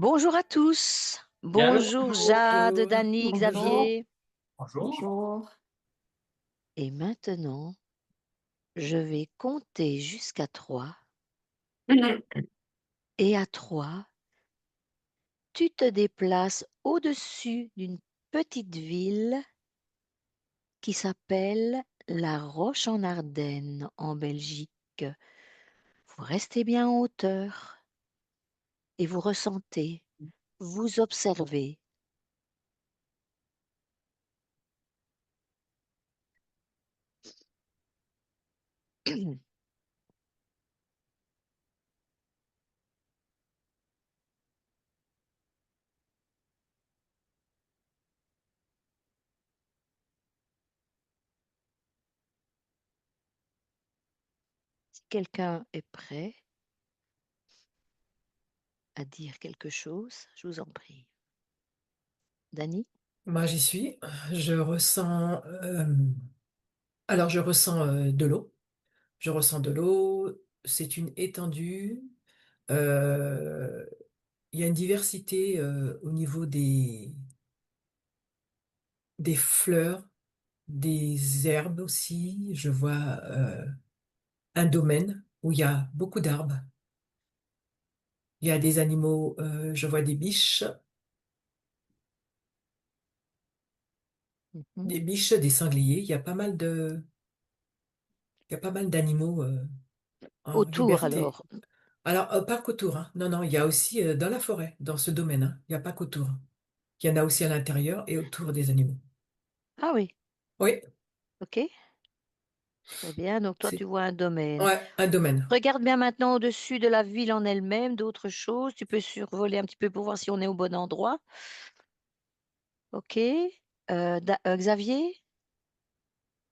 Bonjour à tous. Allô, Bonjour bonjour. Jade, Bonjour. Dany, Bonjour. Xavier. Bonjour. Bonjour. Et maintenant, je vais compter jusqu'à 3. Et à 3, tu te déplaces au-dessus d'une petite ville qui s'appelle La Roche-en-Ardenne en Belgique. Vous restez bien en hauteur et vous ressentez, vous observez. Si quelqu'un est prêt à dire quelque chose, je vous en prie. Dany? Moi, j'y suis. Je ressens, alors je ressens de l'eau. Je ressens de l'eau. C'est une étendue. Euh, Il y a une diversité au niveau des fleurs, des herbes aussi. Je vois un domaine où il y a beaucoup d'arbres. Il y a des animaux. Je vois Mhm. des biches, des sangliers. Il y a pas mal d'animaux en Autour liberté. alors. Alors, pas qu'autour, hein. Non, non, il y a aussi dans la forêt, dans ce domaine, hein. Il n'y a pas qu'autour. Il y en a aussi à l'intérieur et autour des animaux. Ah oui, Oui, ok, très bien. Donc toi, tu c'est vois un domaine. ouais, un domaine. Regarde bien maintenant au-dessus de la ville en elle-même, d'autres choses. Tu peux survoler un petit peu pour voir si on est au bon endroit. Ok. Xavier,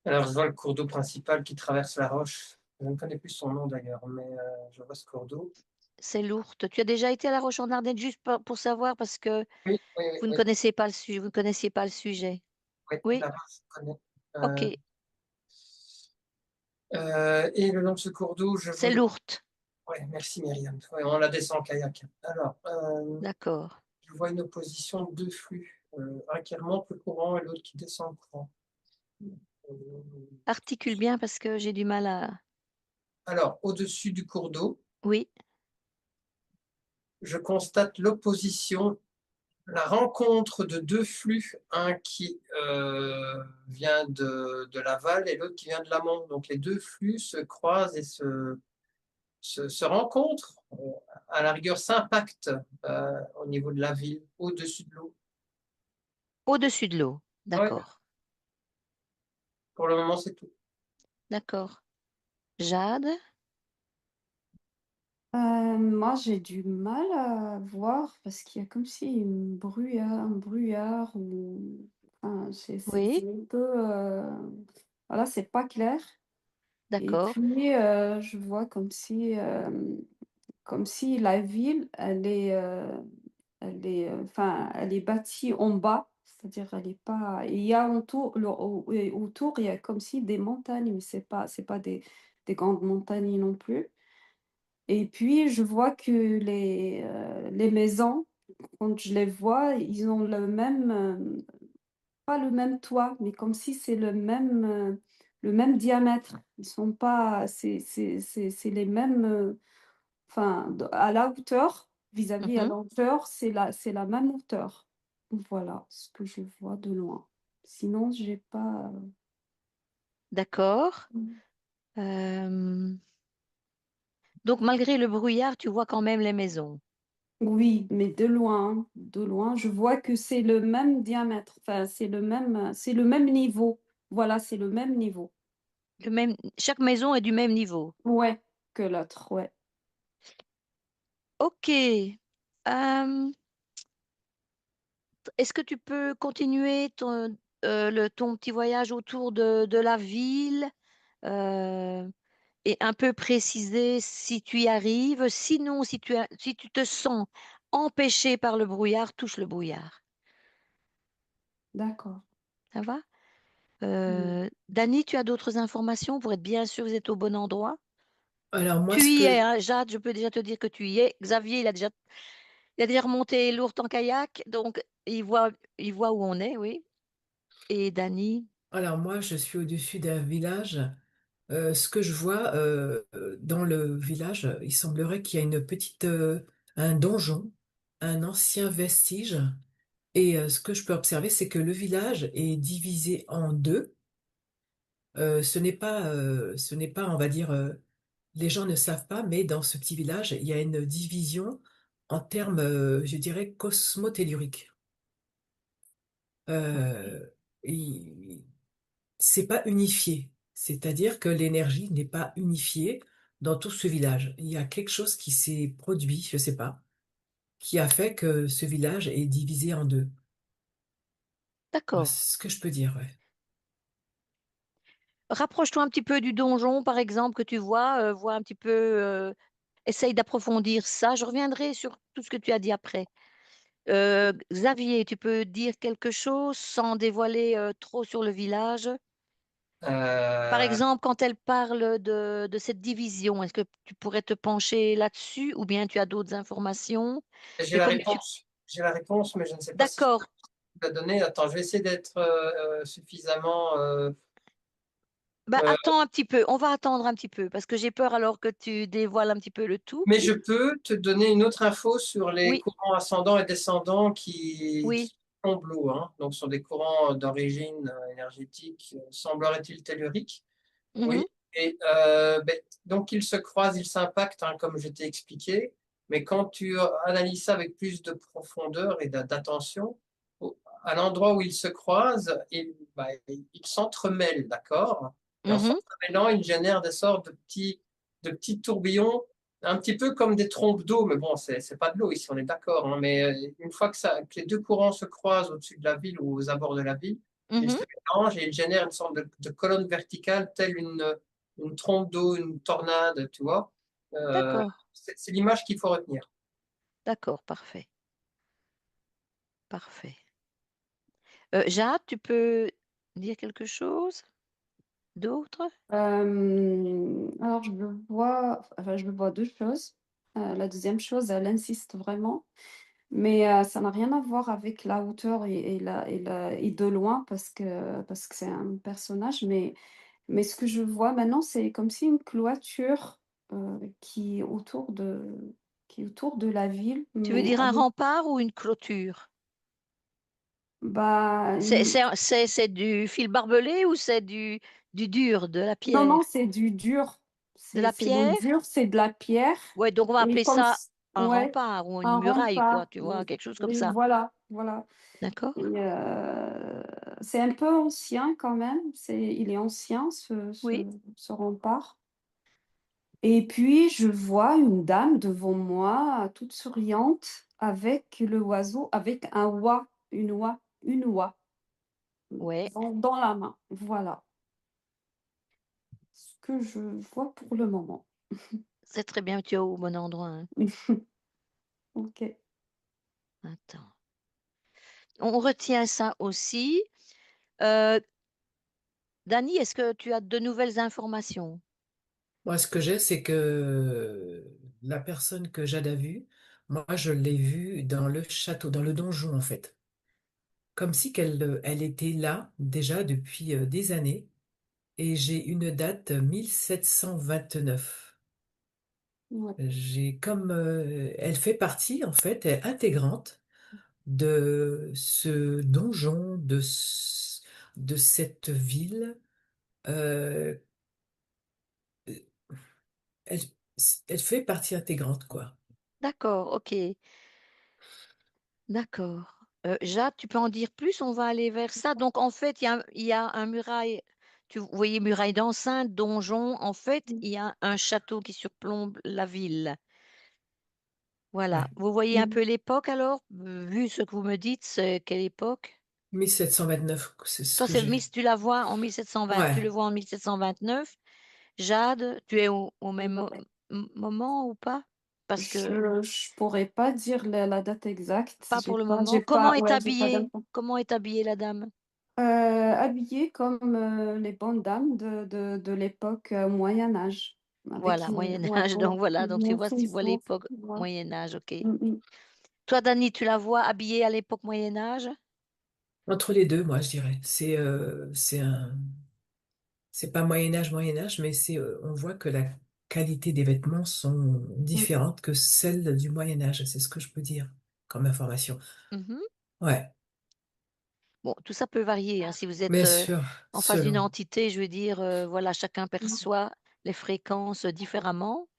Alors, je vois le cours d'eau principal qui traverse la roche. Je ne connais plus son nom d'ailleurs, mais je vois ce cours d'eau. c'est Lourdes. Tu as déjà été à La Roche-en-Ardenne juste pour savoir parce que Oui, oui, vous ne oui, connaissez pas le sujet. Vous ne connaissiez pas le sujet. oui, Oui, la roche, je connais. ok. Euh, et le nom de ce cours d'eau, je C'est vois. Lourdes. Ouais, merci Myriam. Ouais, on la descend en kayak. Alors, D'accord. je vois une opposition de deux flux. Un qui remonte le courant et l'autre qui descend le courant. Euh, Articule bien parce que j'ai du mal à. Alors, au-dessus du cours d'eau, Oui. je constate l'opposition, la rencontre de deux flux, un qui vient de l'aval et l'autre qui vient de l'amont. Donc les deux flux se croisent et se rencontrent, à la rigueur s'impactent au niveau de la ville, au-dessus de l'eau. Au-dessus de l'eau. Ouais, D'accord. pour le moment c'est tout. D'accord. Jade, Moi, j'ai du mal à voir parce qu'il y a comme si un brouillard ou enfin, c'est oui. un peu voilà, c'est pas clair. Et D'accord. puis je vois comme si la ville, enfin, elle est bâtie en bas, c'est-à-dire elle est pas. Il y a et autour, il y a comme si des montagnes, mais c'est pas des grandes montagnes non plus. Et puis, je vois que les maisons, quand je les vois, ils ont pas le même toit, mais comme si c'est le même diamètre. Ils sont pas, c'est les mêmes, enfin, à la hauteur, vis-à-vis à Mhm. la hauteur, c'est la même hauteur. Voilà ce que je vois de loin. Sinon, j'ai pas. D'accord. Mm. Euh, donc, malgré le brouillard, tu vois quand même les maisons. Oui, mais de loin, je vois que c'est le même diamètre, enfin, c'est le même niveau. Voilà, c'est le même niveau. Chaque maison est du même niveau. Ouais, que l'autre, ouais. Ok. Est-ce que tu peux continuer ton petit voyage autour de la ville euh, et un peu préciser si tu y arrives? Sinon, si tu te sens empêché par le brouillard, touche le brouillard. D'accord. Ça va? Mm. Dany, tu as d'autres informations pour être bien sûr que vous êtes au bon endroit? Alors moi, Tu y es, hein, Jade, je peux déjà te dire que tu y es. Xavier, il a déjà. Il y a des remontées lourdes en kayak, donc il voit où on est, oui. Et Dani, Alors moi, je suis au-dessus d'un village. Ce que je vois dans le village, il semblerait qu'il y a un donjon, un ancien vestige. Et ce que je peux observer, c'est que le village est divisé en deux. Ce n'est pas, on va dire, les gens ne savent pas, mais dans ce petit village, il y a une division en termes, je dirais, cosmotelluriques. Euh, il- c'est pas unifié. C'est-à-dire que l'énergie n'est pas unifiée dans tout ce village. Il y a quelque chose qui s'est produit, je sais pas, qui a fait que ce village est divisé en deux. Voilà, d'accord. c'est ce que je peux dire, ouais. Rapproche-toi un petit peu du donjon, par exemple, que tu vois un petit peu, essaye d'approfondir ça. Je reviendrai sur tout ce que tu as dit après. Xavier, tu peux dire quelque chose sans dévoiler trop sur le village? Par Euh, exemple, quand elle parle de cette division, est-ce que tu pourrais te pencher là-dessus ou bien tu as d'autres informations? j'ai Mais la comme tu... réponse. J'ai la réponse, mais je ne sais pas si je D'accord. peux la donner. Attends, je vais essayer d'être suffisamment. Bah, Euh, attends un petit peu. On va attendre un petit peu parce que j'ai peur alors que tu dévoiles un petit peu le tout. mais je peux te donner une autre info sur les Oui, courants ascendants et descendants oui. qui tombent l'eau, hein. Donc, ce sont des courants d'origine énergétique, semblerait-il tellurique. Mhm, Oui. Et donc, ils se croisent, ils s'impactent, hein, comme je t'ai expliqué. Mais quand tu analyses ça avec plus de profondeur et d'attention, à l'endroit où ils se croisent, ils s'entremêlent, d'accord? Et en mhm. s'entremêlant, ils génèrent des sortes de petits tourbillons, un petit peu comme des trompes d'eau. Mais bon, c'est pas de l'eau ici, on est d'accord, hein. Mais une fois que les deux courants se croisent au-dessus de la ville ou aux abords de la ville, ils Mhm. se mélangent et ils génèrent une sorte de colonne verticale, telle une trompe d'eau, une tornade, tu vois. D'accord, C'est l'image qu'il faut retenir. d'accord, parfait, parfait. Jade, tu peux dire quelque chose d'autre? Alors, je vois deux choses. La deuxième chose, elle insiste vraiment, mais ça n'a rien à voir avec la hauteur et de loin parce que c'est un personnage. Mais ce que je vois maintenant, c'est comme si une clôture qui est qui est autour de la ville, Tu veux mais dire un rempart ou une clôture? bah, C'est du fil barbelé ou c'est du dur, de la non, non, pierre? c'est du dur. De la C'est le pierre? dur, c'est de la pierre. Ouais, donc on va Et appeler ça un ouais, rempart ou une un muraille, quoi, rempart. tu vois, quelque chose comme Oui, ça. voilà, voilà. D'accord? Et c'est un peu ancien quand même. Il est ancien, Oui, ce rempart. Et puis, je vois une dame devant moi, toute souriante, avec le oiseau, avec un oie, une oie ouais, dans la main. Voilà ce que je vois pour le moment. c'est très bien, tu es au bon endroit, hein. Ok. Attends. On retient ça aussi. Euh, Dani, est-ce que tu as de nouvelles informations? Moi, ce que j'ai, c'est que la personne que Jade a vue, moi, je l'ai vue dans le château, dans le donjon, en fait. Comme si elle était là déjà depuis des années. Et j'ai une date 1729. Ouais. Elle fait partie, en fait, est intégrante de ce donjon, de cette ville. Euh, elle, elle fait partie intégrante, quoi. D'accord, ok, d'accord. Jade, tu peux en dire plus? On va aller vers ça. Donc, en fait, il y a un muraille, tu voyais muraille d'enceinte, donjon. En fait, il y a un château qui surplombe la ville. Voilà. Ouais. Vous voyez un Mhm. peu l'époque alors? Vu ce que vous me dites, c'est quelle époque? 1729, c'est ce Toi, que j'ai. tu la vois en 1720, tu le Ouais. vois en 1729. Jade, tu es au même moment ou pas? Parce que, Je pourrais pas dire la date exacte. pas pour le J'ai moment. pas, ouais, j'ai pas d'infos. Comment est habillée la dame? Habillée comme les bonnes dames de l'époque Moyen Âge, avec Voilà, une, Moyen ouais, Âge. voilà, Donc voilà, donc une tu vois fausse, l'époque voilà. Moyen Âge, ok. Mm, mm. Toi, Dani, tu la vois habillée à l'époque Moyen Âge? Entre les deux, moi, je dirais. C'est pas Moyen Âge, mais on voit que la qualité des vêtements sont Mm. différentes que celles du Moyen Âge. C'est ce que je peux dire comme information. Mhm. Ouais, Bon, tout ça peut varier, hein. Si vous êtes bien sûr, en face d'une selon. entité, je veux dire, voilà, chacun perçoit les fréquences différemment.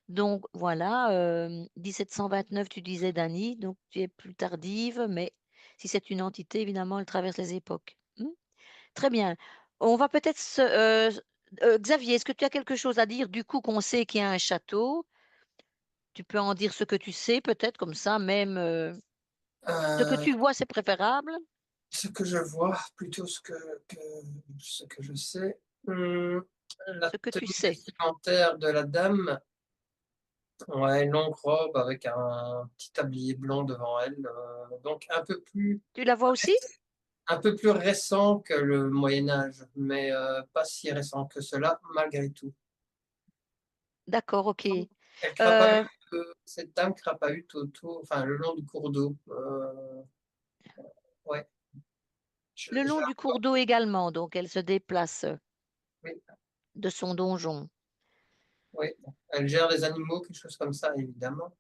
Donc voilà, 1729, tu disais Dani, donc tu es plus tardive, mais si c'est une entité, évidemment, elle traverse les époques. Très bien. On va peut-être Xavier, est-ce que tu as quelque chose à dire du coup qu'on sait qu'il y a un château? Tu peux en dire ce que tu sais, peut-être comme ça, même ce que Euh, tu vois, c'est préférable. Ce que je vois, plutôt ce que je sais. Hum, la Ce que tu tenue sais. vestimentaire de la dame, ouais, une longue robe avec un petit tablier blanc devant elle, donc Tu la vois aussi? un peu plus récent que le Moyen Âge, mais pas si récent que cela malgré tout. D'accord, ok. Elle crapahute, Euh, cette dame crapahute autour, enfin le long du cours d'eau. Ouais, je, le je long la du cours vois, d'eau également, donc elle se déplace oui, de son donjon. oui. Elle gère les animaux, quelque chose comme ça, évidemment.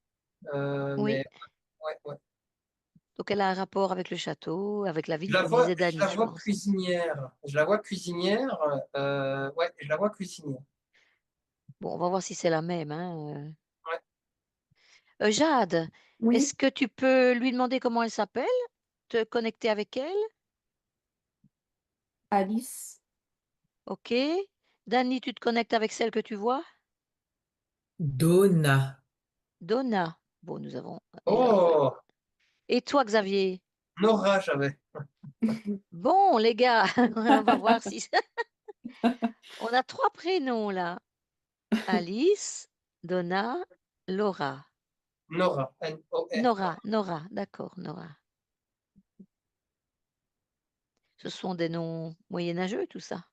Oui, Mais ouais, ouais. donc elle a un rapport avec le château, avec la ville, comme disait Je Dany, la je vois pense. cuisinière. Je la vois cuisinière. Ouais, je la vois cuisinière. Bon, on va voir si c'est la même, hein. Ouais. Jade, Oui, est-ce que tu peux lui demander comment elle s'appelle? Te connecter avec elle? Alice. Ok. Dany, tu te connectes avec celle que tu vois? Donna. Donna. Bon, nous avons déjà. Oh, Et toi, Xavier? Nora, j'avais. Bon, les gars, on va voir si... On a trois prénoms là. Alice, Donna, Laura. Nora, N-O-R-A. Nora, d'accord, Nora. Ce sont des noms moyenâgeux, tout ça.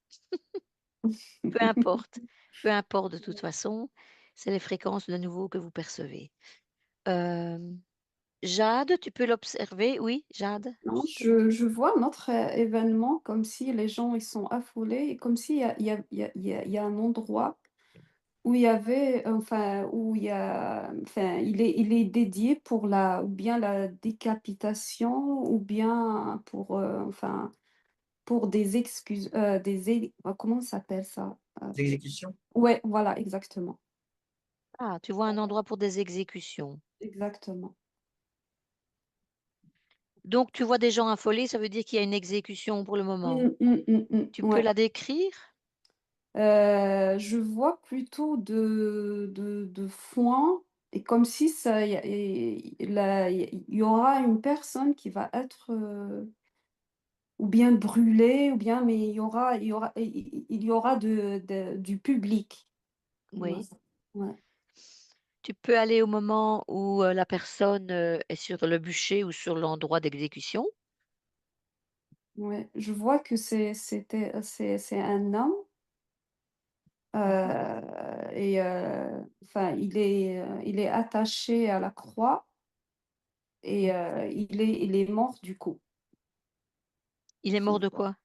Peu importe de toute façon, c'est les fréquences de nouveau que vous percevez. Euh, Jade, tu peux l'observer? Oui, Jade. Non, je vois notre événement comme si les gens ils sont affolés et comme s'il y a, il y a, il y a, il y a il y a un endroit où il y avait, enfin, où il y a, enfin, il est dédié pour ou bien la décapitation ou bien pour, enfin, pour des excuses, comment ça s'appelle ça? D'exécution. Ouais, voilà, exactement, Ah, tu vois un endroit pour des exécutions. exactement. Donc, tu vois des gens affolés, ça veut dire qu'il y a une exécution pour le moment. Tu peux Ouais. la décrire? Je vois plutôt de foin et comme si ça, il y aura une personne qui va être ou bien brûlée, ou bien, mais il y aura du public. Ouais. Oui. Ouais. Tu peux aller au moment où la personne est sur le bûcher ou sur l'endroit d'exécution. Ouais. Je vois que c'est un homme et enfin, il est attaché à la croix et il est mort du coup. Il est mort de quoi?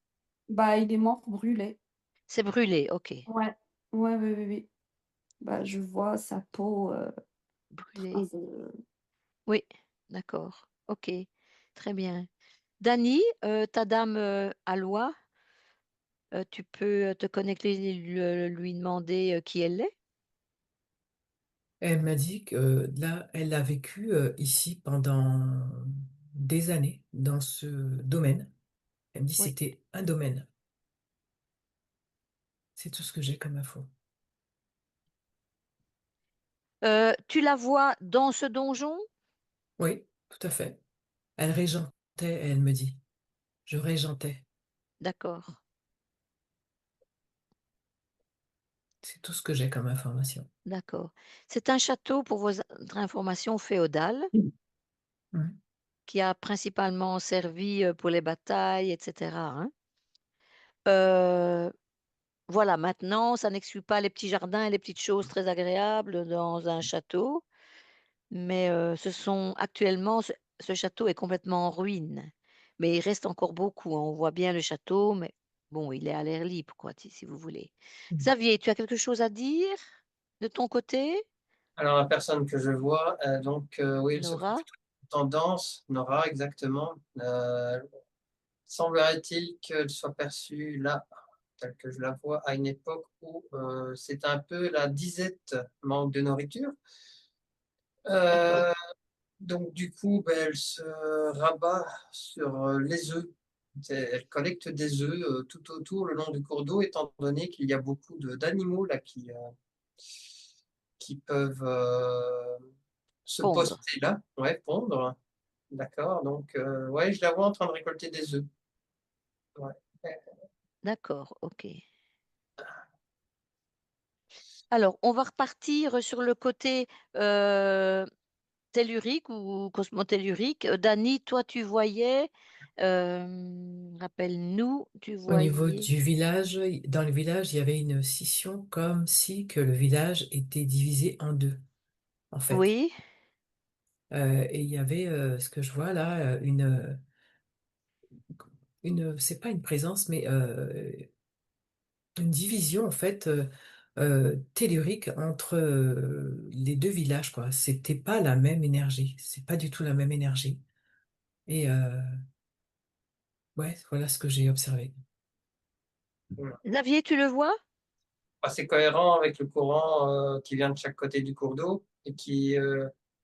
Bah, il est mort brûlé. C'est brûlé, ok. Ouais. Ouais, oui, oui, oui. Bah, je vois sa peau, train Brûlé. de Oui, d'accord. Ok, très bien. Dany, ta dame Alois, tu peux te connecter et lui demander qui elle est? Elle m'a dit que là, elle a vécu ici pendant des années dans ce domaine. Elle me dit que Oui. c'était un domaine. C'est tout ce que j'ai comme info. Tu la vois dans ce donjon? Oui, tout à fait. Elle régentait, elle me dit. Je régentais. D'accord, C'est tout ce que j'ai comme information. d'accord. C'est un château, pour votre information, féodal, Mhm. qui a principalement servi pour les batailles, etc., hein. Euh, voilà, maintenant, ça n'exclut pas les petits jardins et les petites choses très agréables dans un château, Mais actuellement, ce château est complètement en ruine. Mais il reste encore beaucoup, hein. On voit bien le château, mais bon, il est à l'air libre, quoi, si vous voulez. Xavier, tu as quelque chose à dire de ton côté? Alors, la personne que je vois, donc, oui, elle se trouve Nora? plutôt en tendance, Nora, exactement. Semblerait-il qu'elle soit perçue là, telle que je la vois, à une époque où c'est un peu la disette, manque de nourriture. D'accord. Euh, donc, du coup, ben, elle se rabat sur les œufs. Elle collecte des œufs tout autour, le long du cours d'eau, étant donné qu'il y a beaucoup d'animaux là qui peuvent se Pondre. poster là, ouais, pondre. D'accord, donc ouais, je la vois en train de récolter des œufs. Ouais. D'accord, ok. Alors, on va repartir sur le côté tellurique ou cosmotellurique. Dani, toi, tu voyais, rappelle-nous, tu Au niveau voyais. du village, dans le village, il y avait une scission comme si que le village était divisé en deux, en fait. Oui. Et il y avait, ce que je vois là, c'est pas une présence, mais une division en fait tellurique entre les deux villages, quoi. C'était pas la même énergie, c'est pas du tout la même énergie. Et ouais, voilà ce que j'ai observé. Voilà. Xavier, tu le vois? C'est cohérent avec le courant qui vient de chaque côté du cours d'eau et qui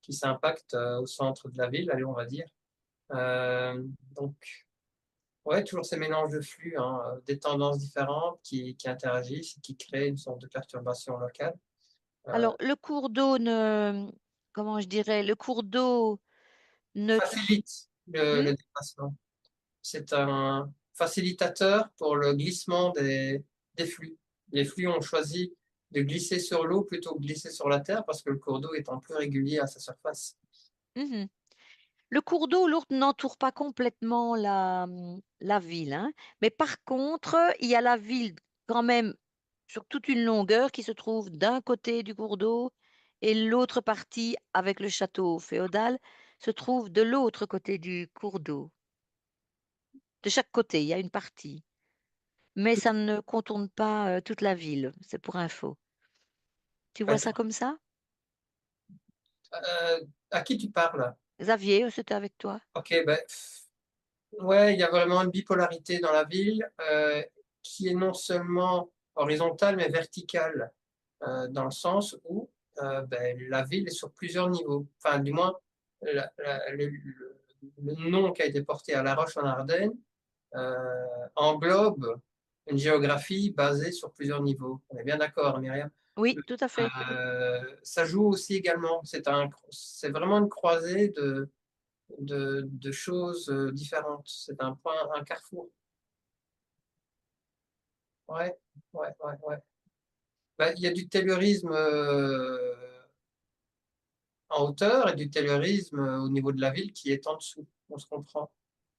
s'impacte au centre de la ville, allez, on va dire. Donc, ouais, toujours ces mélanges de flux, hein, des tendances différentes qui interagissent et qui créent une sorte de perturbation locale. Euh, Alors, le cours d'eau ne, comment je dirais, le cours d'eau ne, Facilite Hmm. le déplacement. C'est un facilitateur pour le glissement des flux. Les flux ont choisi de glisser sur l'eau plutôt que de glisser sur la terre parce que le cours d'eau étant plus régulier à sa surface. Mhm. Le cours d'eau, l'autre n'entoure pas complètement la ville, hein. Mais par contre, il y a la ville quand même sur toute une longueur qui se trouve d'un côté du cours d'eau et l'autre partie avec le château féodal se trouve de l'autre côté du cours d'eau. De chaque côté, il y a une partie. Mais ça ne contourne pas toute la ville, c'est pour info. Tu vois ça D'accord. comme ça? À qui tu parles? Xavier, c'était avec toi? Ok, ben, ouais, il y a vraiment une bipolarité dans la ville qui est non seulement horizontale mais verticale dans le sens où ben, la ville est sur plusieurs niveaux. Enfin, du moins, le nom qui a été porté à La Roche en Ardenne englobe une géographie basée sur plusieurs niveaux. On est bien d'accord, Myriam. Oui, tout à fait. Ça joue aussi également. C'est vraiment une croisée de choses différentes. C'est un point, un carrefour. Ouais, ouais, ouais, ouais. Bah, il y a du taylorisme en hauteur et du taylorisme au niveau de la ville qui est en dessous. On se comprend.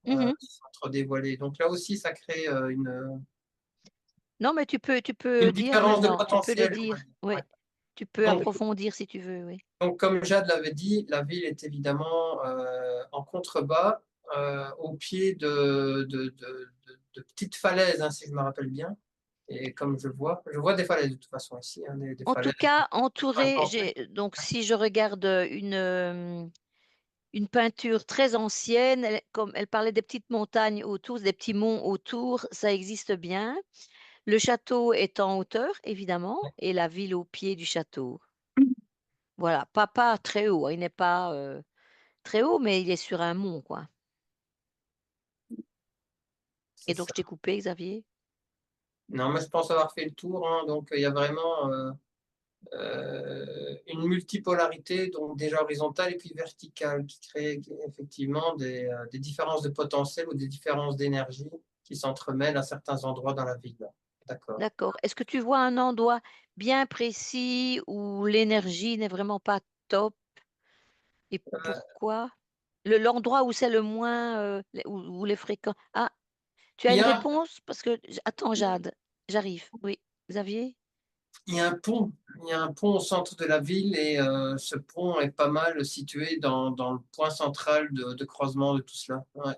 Mhm. Centre dévoilé. Donc là aussi, ça crée Non, mais tu peux une dire différence de maintenant, tu peux le potentiel, on va dire. dire. Oui, Ouais. tu peux Donc, approfondir si tu veux, oui. Donc, comme Jade l'avait dit, la ville est évidemment en contrebas, au pied de petites falaises, hein, si je me rappelle bien. Et comme je vois des falaises de toute façon ici, hein, des En tout falaises cas, entouré, implantées. donc si je regarde une peinture très ancienne, comme elle parlait des petites montagnes autour, des petits monts autour, ça existe bien. Le château est en hauteur, évidemment, et la ville au pied du château. Voilà, pas très haut, hein, il n'est pas très haut, mais il est sur un mont, quoi. C'est Et donc, ça. je t'ai coupé, Xavier. Non, mais je pense avoir fait le tour, hein. Donc, il y a vraiment une multipolarité, donc déjà horizontale et puis verticale, qui crée effectivement des différences de potentiel ou des différences d'énergie qui s'entremêlent à certains endroits dans la ville. D'accord. D'accord. Est-ce que tu vois un endroit bien précis où l'énergie n'est vraiment pas top et pourquoi? L'endroit où c'est le moins, où les fréquents. Ah, tu as Il y une a, réponse? Parce que, attends, Jade, j'arrive. Oui, Xavier? Il y a un pont. Il y a un pont au centre de la ville et ce pont est pas mal situé dans le point central de croisement de tout cela. Ouais.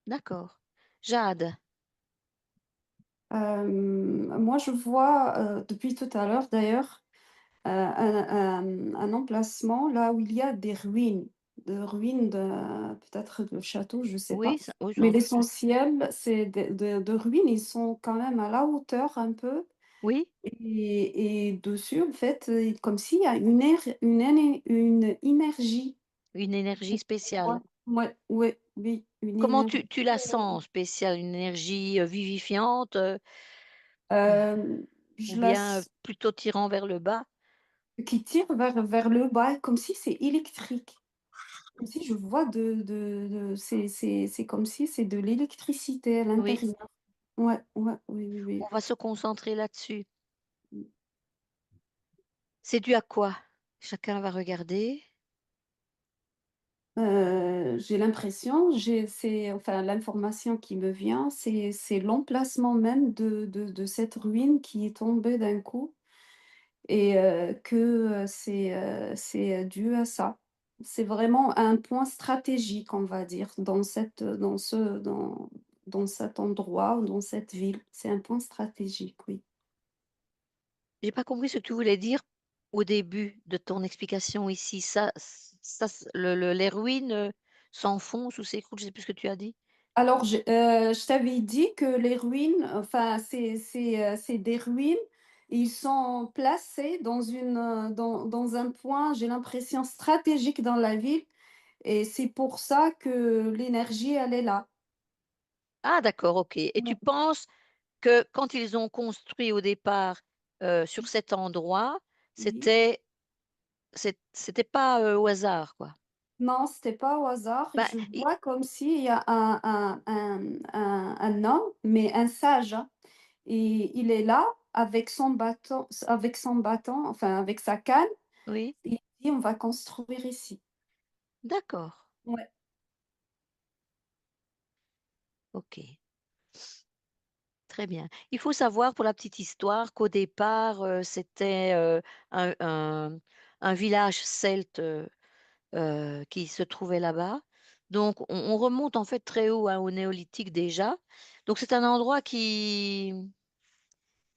D'accord. Jade, Moi, je vois depuis tout à l'heure d'ailleurs un emplacement là où il y a des ruines, de ruines de peut-être de château, je ne sais pas. oui, oui, Mais l'essentiel, c'est de ruines, ils sont quand même à la hauteur un peu. oui, Et dessus, en fait, comme s'il y a une énergie. une énergie Ouais, spéciale. ouais, ouais, oui, une Comment énergie. tu la sens spéciale, une énergie vivifiante Euh, ou je la, bien plutôt tirant vers le bas? qui tire vers le bas, comme si c'est électrique. Comme si je vois c'est comme si c'est de l'électricité à Oui, l'intérieur. Ouais, ouais, oui, oui, on oui. va se concentrer là-dessus. C'est dû à quoi? Chacun va regarder. J'ai l'impression, c'est enfin l'information qui me vient, c'est l'emplacement même de cette ruine qui est tombée d'un coup et que c'est dû à ça. C'est vraiment un point stratégique, on va dire, dans cet endroit, ou dans cette ville. C'est un point stratégique, oui. J'ai pas compris ce que tu voulais dire au début de ton explication ici. Les ruines s'enfoncent ou s'écroulent, je sais plus ce que tu as dit. Alors, je t'avais dit que les ruines, enfin, c'est des ruines. Ils sont placés dans un point, j'ai l'impression, stratégique dans la ville. Et c'est pour ça que l'énergie, elle est là. Ah d'accord, ok. Et tu Ouais. penses que quand ils ont construit au départ sur cet endroit, Oui. c'était c'était pas au hasard, quoi. Non, c'était pas au hasard. Et Bah, je vois comme s'il y a un homme, mais un sage, hein. Et il est là avec son bâton, enfin avec sa canne. oui, Et il dit, on va construire ici. d'accord, Ouais. ok. Très bien. Il faut savoir pour la petite histoire qu'au départ, c'était, un un un village celte, qui se trouvait là-bas. Donc on remonte en fait très haut, hein, au néolithique déjà. Donc c'est un endroit qui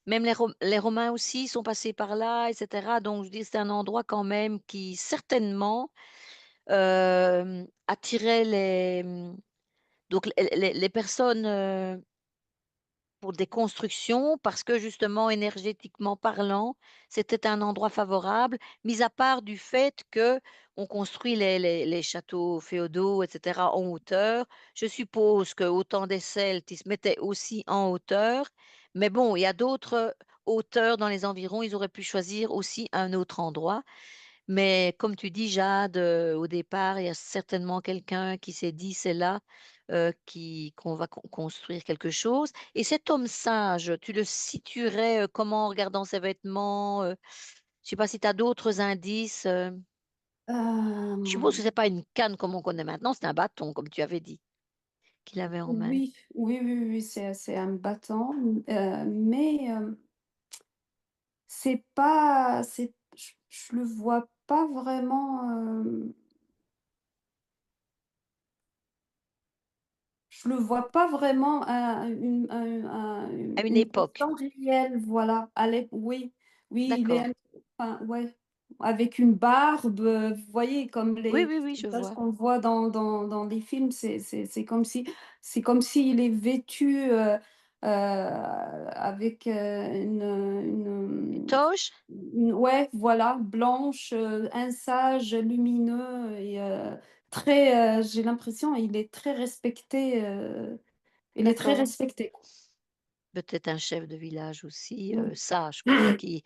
même les Romains aussi sont passés par là et cetera. Donc je dis c'est un endroit quand même qui certainement, attirait donc les personnes, pour des constructions parce que justement énergétiquement parlant, c'était un endroit favorable, mis à part du fait que on construit les châteaux féodaux et cetera en hauteur. Je suppose qu'au temps des Celtes, ils se mettaient aussi en hauteur, mais bon, il y a d'autres hauteurs dans les environs, ils auraient pu choisir aussi un autre endroit. Mais comme tu dis, Jade, au départ, il y a certainement quelqu'un qui s'est dit: «C'est là, qui qu'on va construire quelque chose» et cet homme sage, tu le situerais, comment en regardant ses vêtements? Je sais pas si tu as d'autres indices, Je suppose que Hem, c'est pas une canne comme on connaît maintenant, c'est un bâton comme tu avais dit, qu'il avait en main. oui, oui, oui, oui, c'est un bâton, mais c'est pas c'est je le vois pas vraiment, je le vois pas vraiment À une une époque. personne réelle, voilà. Allez, oui, oui, il est D'accord. enfin, ouais, avec une barbe, vous voyez, comme Oui, les oui, oui, je visages vois. qu'on voit dans les films, c'est comme s'il est vêtu, avec, Une toge? ouais, voilà, blanche, un sage lumineux et très, j'ai l'impression il est très respecté, il est très D'accord. respecté. Peut-être un chef de village aussi, Mmh. sage quoi, qui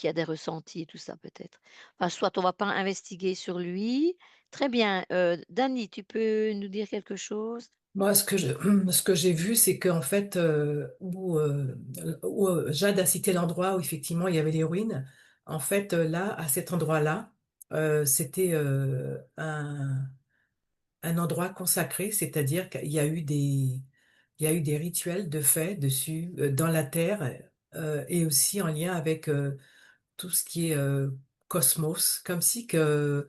a des ressentis et tout ça peut-être. Enfin, soit on va pas investiguer sur lui. Très bien, Dany, tu peux nous dire quelque chose? Moi, ce que j'ai vu, c'est qu'en fait, où Jade a cité l'endroit où effectivement il y avait les ruines. En fait, là, à cet endroit-là, c'était un endroit consacré, c'est-à-dire qu'il y a eu des rituels de fait dessus, dans la terre, et aussi en lien avec tout ce qui est cosmos, comme si que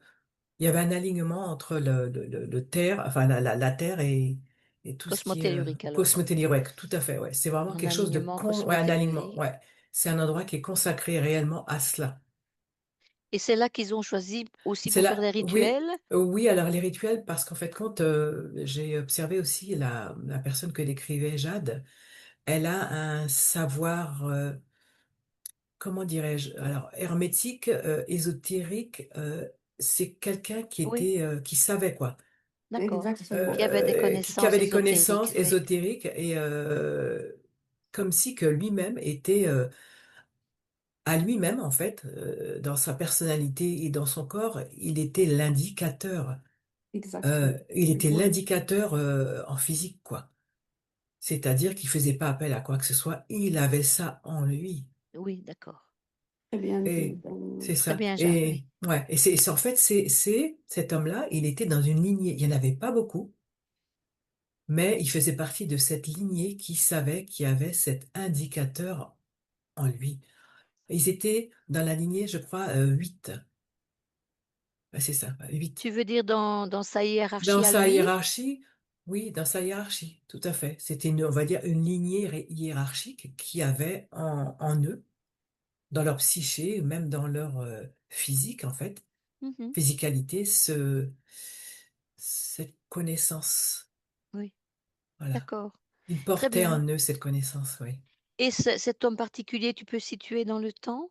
il y avait un alignement entre le terre, enfin la terre et tout ce qui est Cosmotellurique alors. cosmotélé, ouais, tout à fait, ouais. C'est vraiment Un quelque chose de alignement ouais, un alignement, cosmotellurique. ouais. C'est un endroit qui est consacré réellement à cela. Et c'est là qu'ils ont choisi aussi C'est pour faire là, des oui, rituels? oui, alors les rituels, parce qu'en fait, quand j'ai observé aussi la personne que décrivait Jade, elle a un savoir, comment dirais-je, alors hermétique, ésotérique, c'est quelqu'un Oui, qui savait quoi. d'accord. Qui Exactement. avait des Qui connaissances avait des ésotériques, connaissances oui. ésotériques et comme si que lui-même était à lui-même en fait dans sa personnalité et dans son corps, il était l'indicateur. Exactement. Il était Ouais, l'indicateur en physique quoi. C'est-à-dire qu'il faisait pas appel à quoi que ce soit, il avait ça en lui. Oui, d'accord. très bien dit. Et c'est Très ça. bien, Jade, oui. Et ouais. Et en fait c'est cet homme-là, il était dans une lignée. Il y en avait pas beaucoup. Mais il faisait partie de cette lignée qui savait qu'il y avait cet indicateur en lui. Ils étaient dans la lignée, je crois, 8. C'est ça, 8. Tu veux dire dans sa Dans hiérarchie à sa lui? hiérarchie, oui, dans sa hiérarchie, tout à fait. C'était, on va dire, une lignée hiérarchique qui avait en eux, dans leur psyché, même dans leur physique, en fait, Mhm. physicalité, cette connaissance. Oui, Voilà. d'accord. Ils Très portaient bien. en eux cette connaissance, oui. Et cet homme particulier, tu peux situer dans le temps?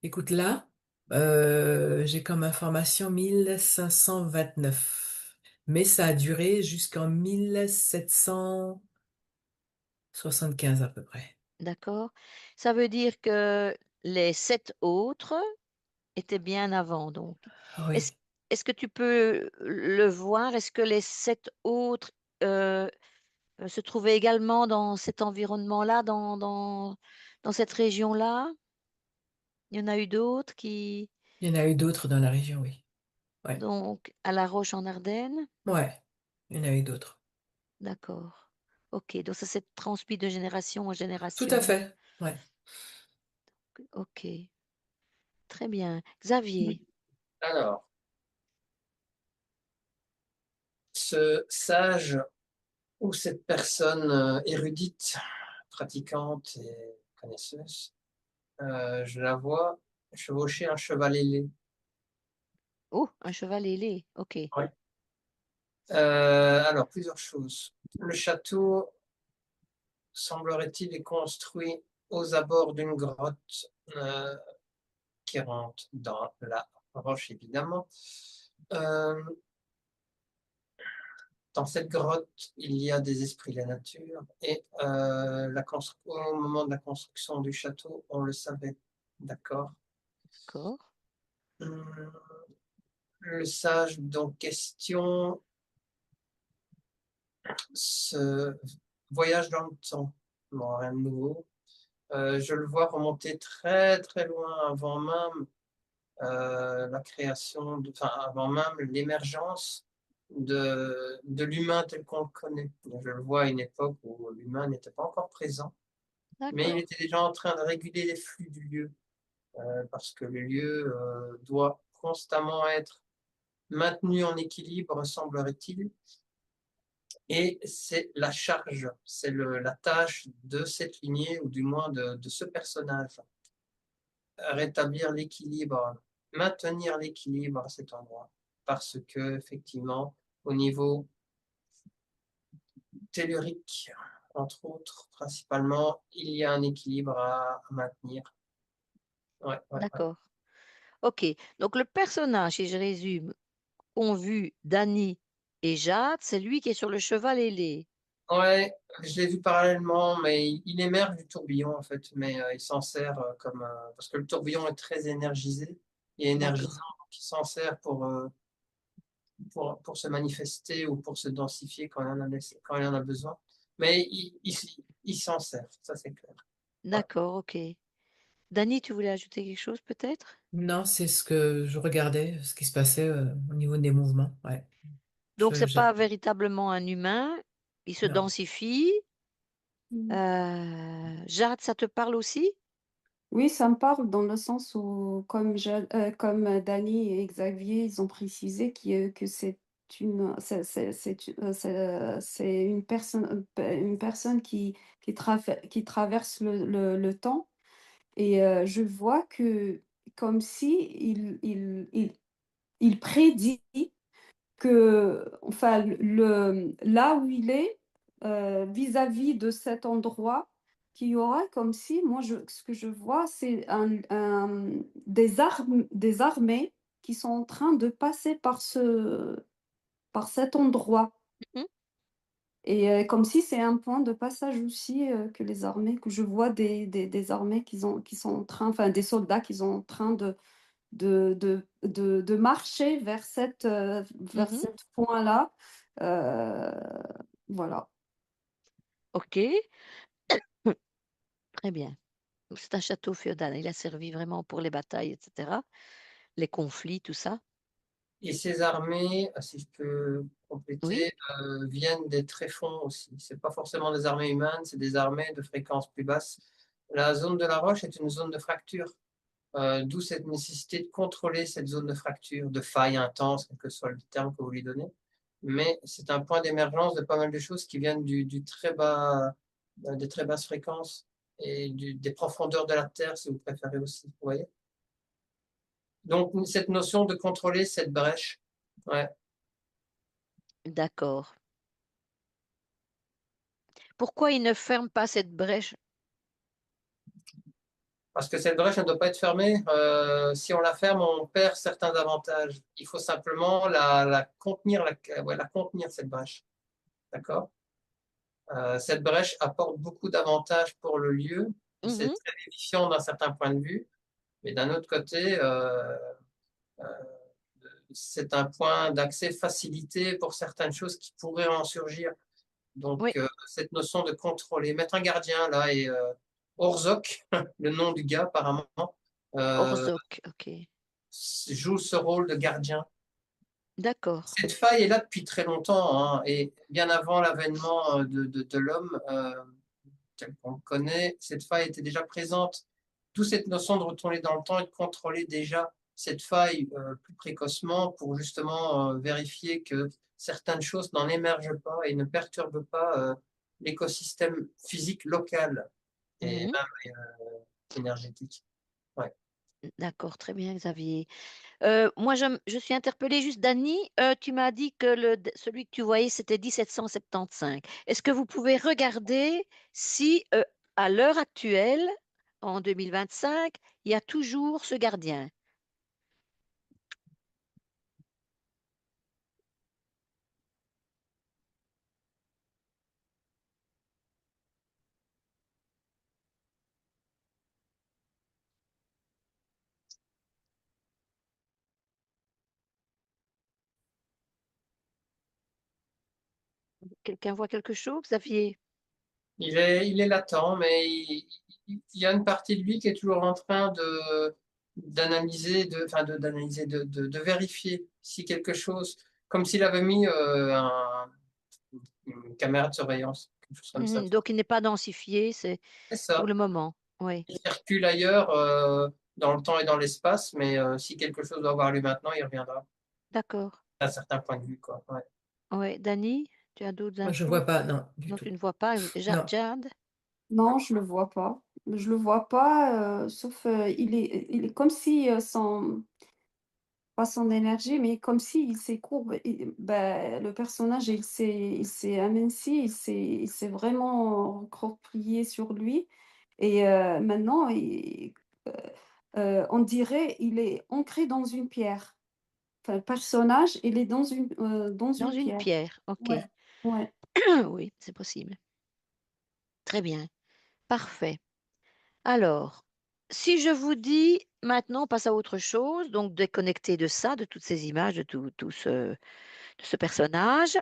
Écoute, là, j'ai comme information 1529. Mais ça a duré jusqu'en 1775 à peu près. D'accord. Ça veut dire que les 7 autres étaient bien avant, donc. Ah Est-ce oui, est-ce que tu peux le voir? Est-ce que les 7 autres, heu se trouvaient également dans cet environnement-là, dans cette région-là? Il y en a eu d'autres qui il y en a eu d'autres dans la région, oui. Ouais, donc à La Roche en Ardennes? ouais, il y en a eu d'autres. D'accord. OK, donc ça s'est transmis de génération en Tout à génération. fait, ouais. OK, très bien. Xavier, Alors, ce sage ou cette personne érudite, pratiquante et connaisseuse, je la vois chevaucher un cheval ailé. oh, un cheval ailé, OK, Ouais. Alors, plusieurs choses. Le château, semblerait-il, est construit aux abords d'une grotte euh, qui rentre dans la roche, évidemment. Euh, Dans cette grotte, il y a des esprits de la nature et au moment de la construction du château, on le savait. D'accord. d'accord, Hum, Le sage donc question ce voyage dans le temps. Bon, rien de nouveau. Je le vois remonter très très loin avant même la création, enfin avant même l'émergence de l'humain tel qu'on le connaît. Je le vois à une époque où l'humain n'était pas encore présent, mais il d'accord, était déjà en train de réguler les flux du lieu, parce que le lieu doit constamment être maintenu en équilibre, semblerait-il, et c'est la charge, c'est la tâche de cette lignée, ou du moins de ce personnage, rétablir l'équilibre, maintenir l'équilibre à cet endroit. Parce que, effectivement, au niveau tellurique, entre autres, principalement, il y a un équilibre à maintenir. Ouais, ouais, ouais. d'accord. OK, donc le personnage, si je résume, qu'ont vu Dany et Jade, c'est lui qui est sur le cheval ailé. Ouais, je l'ai vu parallèlement, mais il émerge du tourbillon en fait, mais il s'en sert comme parce que le tourbillon est très énergisé et énergisant, D'accord, donc il s'en sert pour se manifester ou pour se densifier quand il en a besoin. Mais il s'en sert, ça c'est clair. Ouais. d'accord, OK. Dany, tu voulais ajouter quelque chose peut-être? Non, c'est ce que je regardais, ce qui se passait au niveau des mouvements, ouais. Donc c'est pas J'ai... véritablement un humain, il se Non. densifie Jade, ça te parle aussi? Oui, ça me parle dans le sens où, comme Dany et Xavier, ils ont précisé que c'est une personne qui traverse le temps. Et je vois que comme si il prédit que, enfin, là où il est, vis-à-vis de cet endroit, qu'il y aura comme si, moi, ce que je vois, c'est des armées qui sont en train de passer par cet endroit. Mhm. Et comme si c'est un point de passage aussi, que je vois des armées qui sont en train, enfin des soldats qui sont en train de marcher vers Mhm. cet point-là. Euh, voilà. Ok, très bien. C'est un château féodal. Il a servi vraiment pour les batailles, etc. Les conflits, tout ça. Et ces armées, si je peux Oui. compléter, viennent des tréfonds aussi. C'est pas forcément des armées humaines, c'est des armées de fréquence plus basse. La zone de la roche est une zone de fracture, d'où cette nécessité de contrôler cette zone de fracture, de faille intense, quel que soit le terme que vous lui donnez. Mais c'est un point d'émergence de pas mal de choses qui viennent du très bas, des très basses fréquences et des profondeurs de la Terre, si vous préférez aussi. Vous voyez? Donc, cette notion de contrôler cette brèche, ouais. D'accord. Pourquoi il ne ferme pas cette brèche? Parce que cette brèche ne doit pas être fermée. Si on la ferme, on perd certains avantages. Il faut simplement la contenir, ouais, la contenir, cette brèche. D'accord? Cette brèche apporte beaucoup d'avantages pour le lieu. C'est Mhm. très vivifiant d'un certain point de vue. Mais d'un autre côté, euh, c'est un point d'accès facilité pour certaines choses qui pourraient en surgir. Donc, Oui, cette notion de contrôler, mettre un gardien là, et Orzok, le nom du gars apparemment, euh, Orzok, ok. joue ce rôle de gardien. D'accord. Cette faille est là depuis très longtemps, hein, et bien avant l'avènement de l'homme tel qu'on le connaît, cette faille était déjà présente. Toute cette notion de retourner dans le temps et de contrôler déjà cette faille plus précocement pour justement vérifier que certaines choses n'en émergent pas et ne perturbent pas l'écosystème physique local et Mhm. même énergétique. Ouais. D'accord, très bien, Xavier. Moi, je suis interpellée juste, Dany, tu m'as dit que celui que tu voyais, c'était 1775. Est-ce que vous pouvez regarder si, à l'heure actuelle, en 2025, il y a toujours ce gardien? Quelqu'un voit quelque chose, Xavier? Il est latent, mais il y a une partie de lui qui est toujours en train d'analyser, enfin d'analyser, de vérifier si quelque chose, comme s'il avait mis une caméra de surveillance, quelque chose comme ça. Mhm. Donc, il n'est pas densifié, c'est C'est pour ça. le moment. Oui, Il circule ailleurs dans le temps et dans l'espace, mais si quelque chose doit avoir lieu maintenant, il reviendra d'accord. à un certain point de vue, quoi. Ouais. Oui, Dany, tu as d'autres Moi, je infos? vois pas, non, du Non, tu tout. ne vois pas. Non. Jade? Non, je le vois pas. Je le vois pas, sauf il est comme si pas son énergie, mais comme si il s'écourbe. Ben, le personnage, il s'est aminci, il s'est vraiment recroquevillé sur lui. Et maintenant, euh, on dirait il est ancré dans une pierre. Enfin, le personnage, il est dans Dans une une pierre. pierre, ok. Ouais, ouais. Oui, c'est possible. Très bien, parfait. Alors, si je vous dis maintenant, on passe à autre chose, donc déconnecter de ça, de toutes ces images, de ce personnage.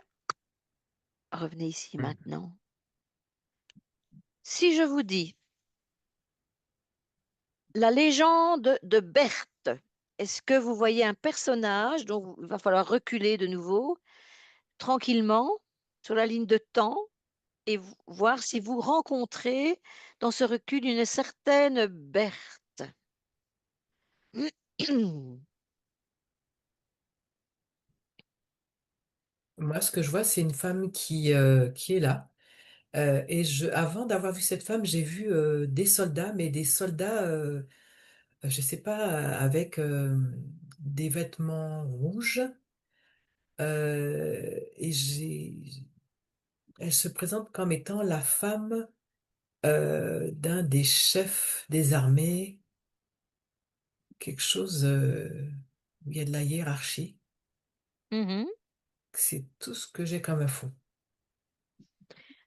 Revenez ici maintenant. Si je vous dis la légende de Berthe, est-ce que vous voyez un personnage dont il va falloir reculer de nouveau, tranquillement, sur la ligne de temps, et voir si vous rencontrez dans ce recul une certaine Berthe. Moi, ce que je vois, c'est une femme qui est là. Avant d'avoir vu cette femme, j'ai vu des soldats, mais des soldats, je sais pas, avec des vêtements rouges. Elle se présente comme étant la femme d'un des chefs des armées, quelque chose où il y a de la hiérarchie. Mhm. C'est tout ce que j'ai comme info.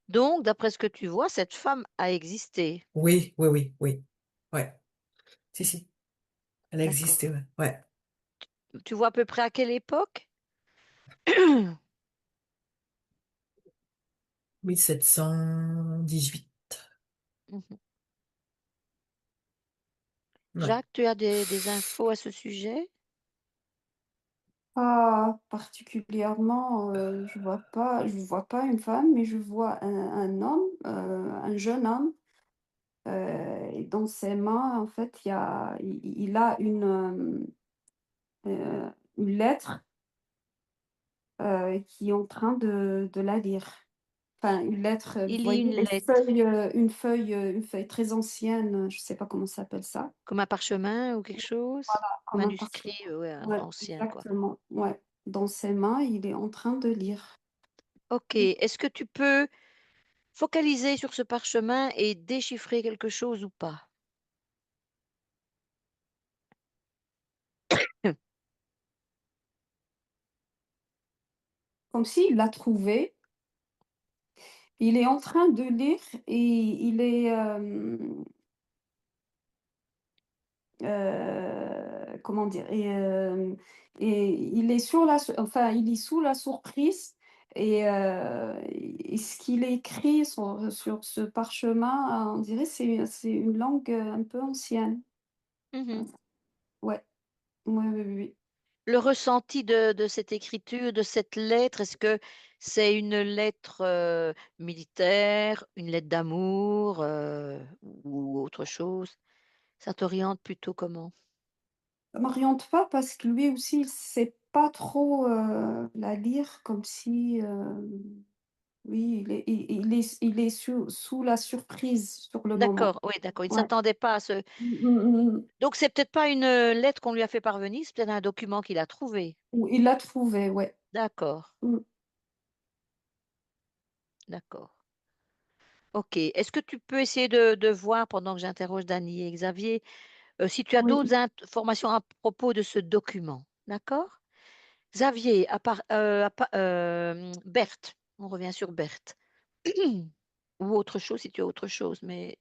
Donc, d'après ce que tu vois, cette femme a existé. Oui, oui, oui, oui. Ouais, si, si, elle a D'accord. existé, ouais. Ouais. Tu vois à peu près à quelle époque? 1718. Mhm. Ouais. Jacques, tu as des infos à ce sujet? Pas particulièrement, je vois pas une femme, mais je vois un homme, un jeune homme, et dans ses mains, en fait, il a une lettre, qui est en train de la lire. Enfin, une lettre, vous Il lit voyez une les lettre, feuilles, une feuille très ancienne, je sais pas comment ça s'appelle ça. comme un parchemin ou quelque chose? Comme un parchemin. Manuscrit, ouais, Ouais, ancien, quoi. exactement, ouais. Dans ses mains, il est en train de lire. Ok, est-ce que tu peux focaliser sur ce parchemin et déchiffrer quelque chose ou pas? Comme s'il l'a trouvé, il est en train de lire et il est, comment dire? Et il est sur la su enfin, il est sous la surprise et ce qu'il écrit sur ce parchemin, on dirait c'est une langue, un peu ancienne. Mhm. Ouais, ouais, oui, oui, oui. Le ressenti de cette écriture, de cette lettre, est-ce que c'est une lettre militaire, une lettre d'amour ou autre chose? Ça t'oriente plutôt comment? Ça m'oriente pas parce que lui aussi, il sait pas trop, la lire comme si, oui, il est sous la surprise sur le moment. D'accord, oui, d'accord. Il ne Ouais. s'attendait pas à ce. Mmh mh, mmh. Donc, c'est peut-être pas une lettre qu'on lui a fait parvenir, c'est peut-être un document qu'il a trouvé. Ou il l'a trouvé, ouais. D'accord, Mmh. d'accord. Ok. Est-ce que tu peux essayer de voir pendant que j'interroge Dany et Xavier si tu as Oui. d'autres informations à propos de ce document? D'accord? Xavier, Berthe, on revient sur Berthe. Ou autre chose si tu as autre chose, mais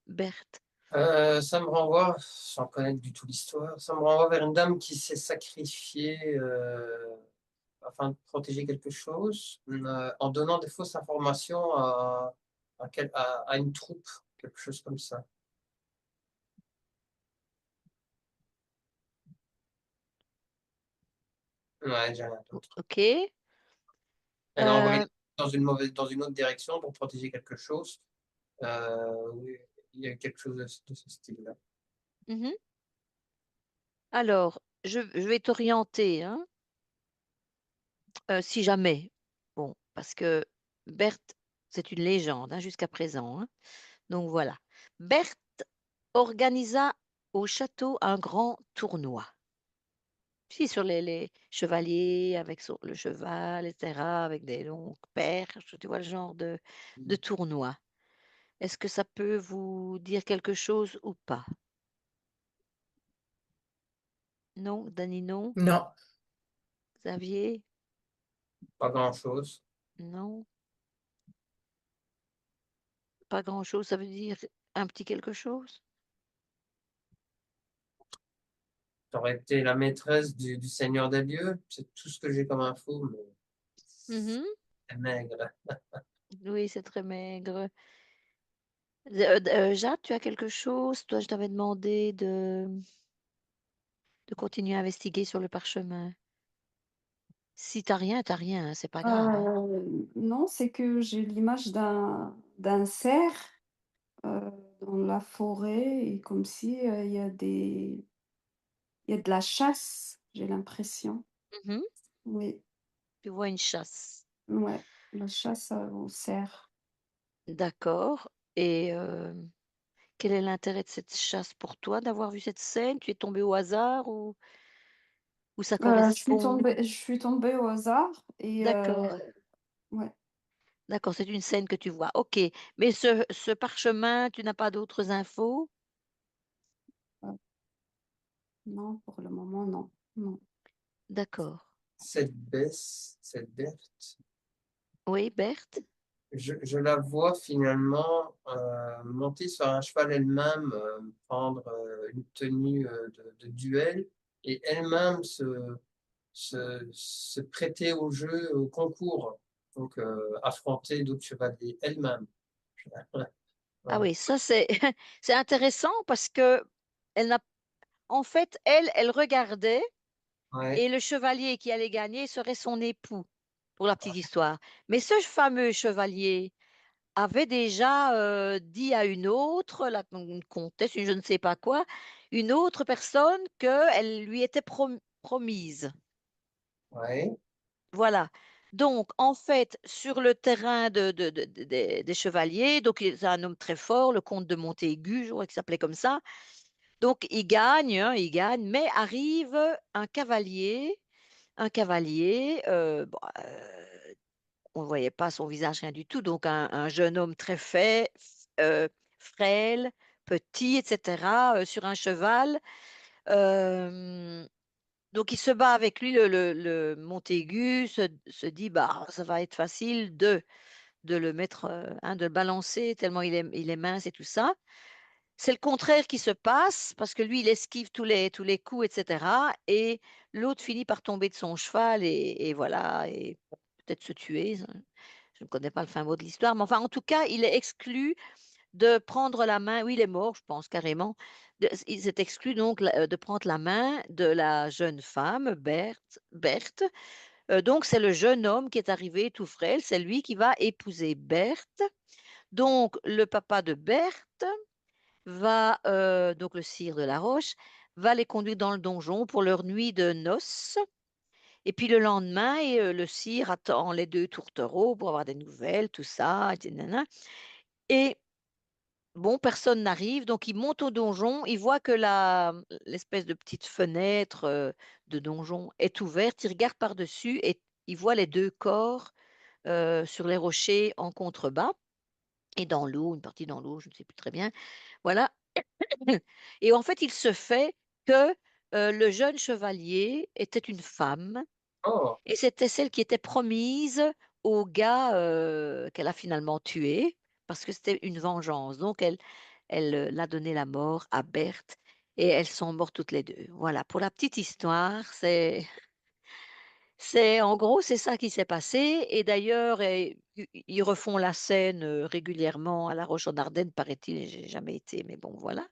Berthe. Ça me renvoie, sans connaître du tout l'histoire, ça me renvoie vers une dame qui s'est sacrifiée afin de protéger quelque chose, en donnant des fausses informations à une troupe, quelque chose comme ça. Ouais, j'ai rien d'autre. Ok. Elle a envoyé Euh, dans une autre direction pour protéger quelque chose. Oui, il y a eu quelque chose de ce style-là. mhm. Alors, je vais t'orienter, hein, si jamais. Bon, parce que Berthe, c'est une légende hein, jusqu'à présent. Hein. Donc voilà. Berthe organisa au château un grand tournoi. Si, sur les chevaliers, avec le cheval, etc., avec des longues perches, tu vois le genre de tournoi. Est-ce que ça peut vous dire quelque chose ou pas? Non, Dany, non. Non, Xavier, Pas grand-chose. non. Pas grand-chose, ça veut dire un petit quelque chose? Ça aurait été la maîtresse du Seigneur des lieux. C'est tout ce que j'ai comme info, mais Mhm. c'est maigre. Oui, c'est très maigre. Jacques, tu as quelque chose? Toi, je t'avais demandé de continuer à investiguer sur le parchemin. Si t'as rien, hein, c'est pas grave, hein. Non, c'est que j'ai l'image d'un cerf, dans la forêt et comme si, il y a de la chasse, j'ai l'impression. Mhm. Oui, Tu vois une chasse. ouais, la chasse, au cerf. D'accord. Et quel est l'intérêt de cette chasse pour toi, d'avoir vu cette scène? Tu es tombé au hasard ou ça correspond? Je suis tombée au hasard et D'accord, ouais, d'accord, c'est une scène que tu vois. OK. Mais ce parchemin, tu n'as pas d'autres infos? heu, non, pour le moment, non, non. D'accord. Cette Berthe, Oui, Berthe? je la vois finalement monter sur un cheval elle-même, prendre une tenue de duel et elle-même se prêter au jeu, au concours, donc affronter d'autres chevaliers elle-même. Ah Voilà. oui, ça c'est c'est intéressant parce que elle n'a en fait, elle regardait Ouais, et le chevalier qui allait gagner serait son époux, pour la petite histoire. Mais ce fameux chevalier avait déjà, dit à une autre, une comtesse, une je ne sais pas quoi, une autre personne qu'elle lui était promise. ouais, Voilà. Donc en fait, sur le terrain des chevaliers, donc c'est un homme très fort, le comte de Montaigu, je crois qu'il s'appelait comme ça. Donc il gagne, hein, il gagne, mais arrive un cavalier, bon, on ne voyait pas son visage, rien du tout, donc un jeune homme très fait, frêle, petit, et cetera, sur un cheval. Hem, donc il se bat avec lui, le Montaigu se dit: «Bah, ça va être facile de le mettre, hein, de le balancer tellement il est mince et tout ça». C'est le contraire qui se passe parce que lui, il esquive tous les coups et cetera et l'autre finit par tomber de son cheval et voilà et peut-être se tuer, je ne connais pas le fin mot de l'histoire, mais enfin, en tout cas, il est exclu de prendre la main oui, il est mort, je pense carrément. Il s'est exclu donc de prendre la main de la jeune femme, Berthe. Donc c'est le jeune homme qui est arrivé tout frêle, c'est lui qui va épouser Berthe. Donc le papa de Berthe va, donc le sire de la Roche, va les conduire dans le donjon pour leur nuit de noces et puis le lendemain le sire attend les 2 tourtereaux pour avoir des nouvelles, tout ça et nin et bon, personne n'arrive, donc il monte au donjon, il voit que l'espèce de petite fenêtre, de donjon est ouverte, il regarde par-dessus et il voit les 2 corps, sur les rochers en contrebas et dans l'eau, une partie dans l'eau, je ne sais plus très bien. Voilà. Et en fait, il se fait que, le jeune chevalier était une femme oh, et c'était celle qui était promise au gars, qu'elle a finalement tué parce que c'était une vengeance. Donc elle, l'a donné la mort à Berthe et elles sont mortes toutes les 2. Voilà, pour la petite histoire, c'est en gros, c'est ça qui s'est passé et d'ailleurs, ils refont la scène, régulièrement à La Roche-en-Ardenne, paraît-il. J'ai jamais été, mais bon, voilà.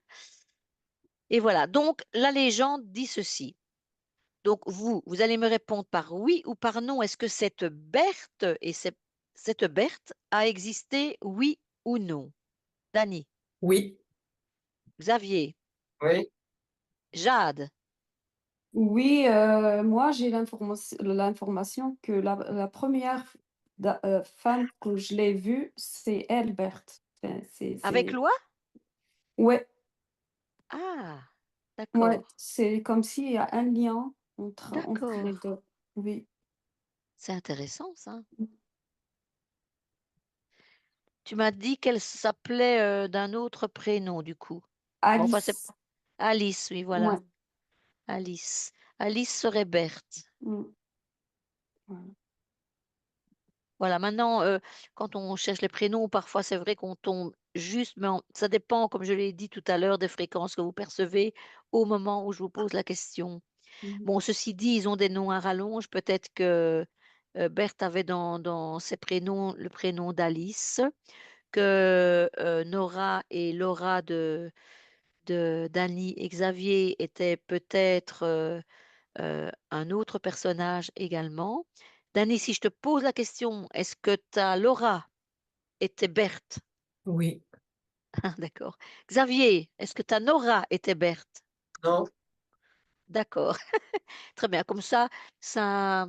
Et voilà, donc la légende dit ceci. Donc vous allez me répondre par oui ou par non. Est-ce que cette Berthe cette Berthe a existé, oui ou non? Dany, Oui, Xavier, oui, Oui, moi j'ai l'information que la première femme que je l'ai vue, c'est Elbert. Enfin, avec c'est loi? ouais, Ah, ouais, d'accord, c'est comme s'il y a un lien entre les d'accord. 2. Oui. C'est intéressant ça. Tu m'as dit qu'elle s'appelait, d'un autre prénom du coup? Bon enfin c'est Alice. Alice, oui Ouais. voilà, Alice. Alice serait Berthe. Mmh. Voilà. Voilà, maintenant, quand on cherche les prénoms, parfois c'est vrai qu'on tombe juste, mais ça dépend, comme je l'ai dit tout à l'heure, des fréquences que vous percevez au moment où je vous pose la question. Mmh. Bon, ceci dit, ils ont des noms à rallonge. Peut-être que Berthe avait dans ses prénoms le prénom d'Alice, que Nora et Laura de Dany et Xavier étaient peut-être un autre personnage également. Dany, si je te pose la question, est-ce que ta Laura était Berthe? Oui. Ah, d'accord. Xavier, est-ce que ta Nora était Berthe? Non, D'accord. Très bien. Comme ça, ça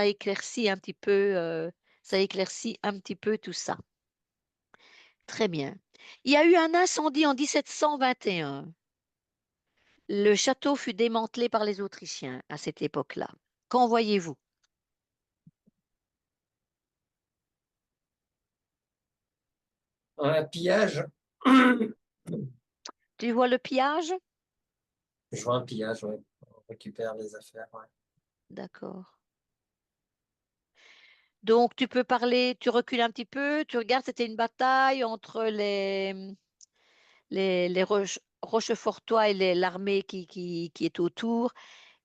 éclaircit un petit peu, ça éclaircit un petit peu tout ça. Très bien. Il y a eu un incendie en 1721. Le château fut démantelé par les Autrichiens à cette époque-là. Qu'en voyez-vous? un pillage. Tu vois le pillage? Je vois un pillage, ouais. On récupère les affaires, ouais. D'accord. Donc, tu peux parler, tu recules un petit peu, tu regardes, c'était une bataille entre les Rochefortois et l'armée qui est autour.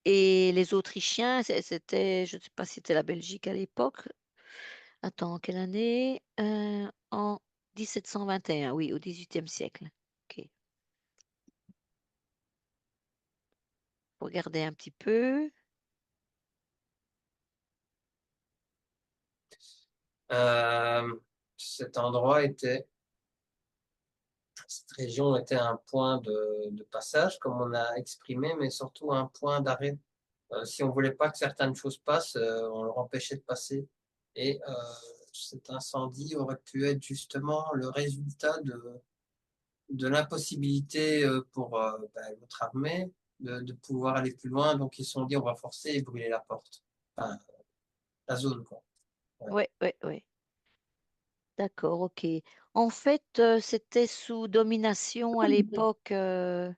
Et les Autrichiens, c'était, je ne sais pas si c'était la Belgique à l'époque. Attends, quelle année? En 1721, oui, au XVIIIe siècle. Ok. Regardez un petit peu. Euh, Cet endroit était, cette région était un point de passage, comme on a exprimé, mais surtout un point d'arrêt. Si on voulait pas que certaines choses passent, on leur empêchait de passer. Et cet incendie aurait pu être justement le résultat de l'impossibilité pour notre armée de pouvoir aller plus loin. Donc ils se sont dit on va forcer et brûler la porte, enfin la zone quoi. Ouais. Oui, oui, oui. D'accord, ok. En fait, c'était sous domination à l'époque. Euh,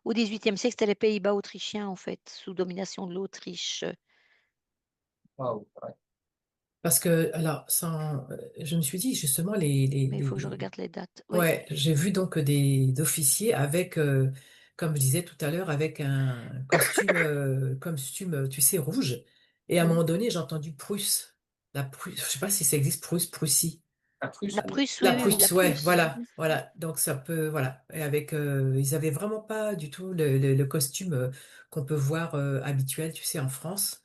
Au XVIIIe siècle, c'était les Pays-Bas autrichiens, en fait, sous domination de l'Autriche. Waouh, ouais. Parce que, alors, je me suis dit, justement, Mais il faut que je regarde les dates. Oui. ouais, j'ai vu donc des officiers avec, comme je disais tout à l'heure, avec un costume, tu sais, rouge. Et à un Mhm. moment donné, j'ai entendu Prusse. La Prusse, je sais pas si ça existe, Prusse, Prussie. La Prusse, La Prusse, La oui, oui, oui, la Prusse, ouais, Prusse. voilà. Donc ça peut, voilà. Et avec, ils avaient vraiment pas du tout le costume qu'on peut voir habituel, tu sais, en France.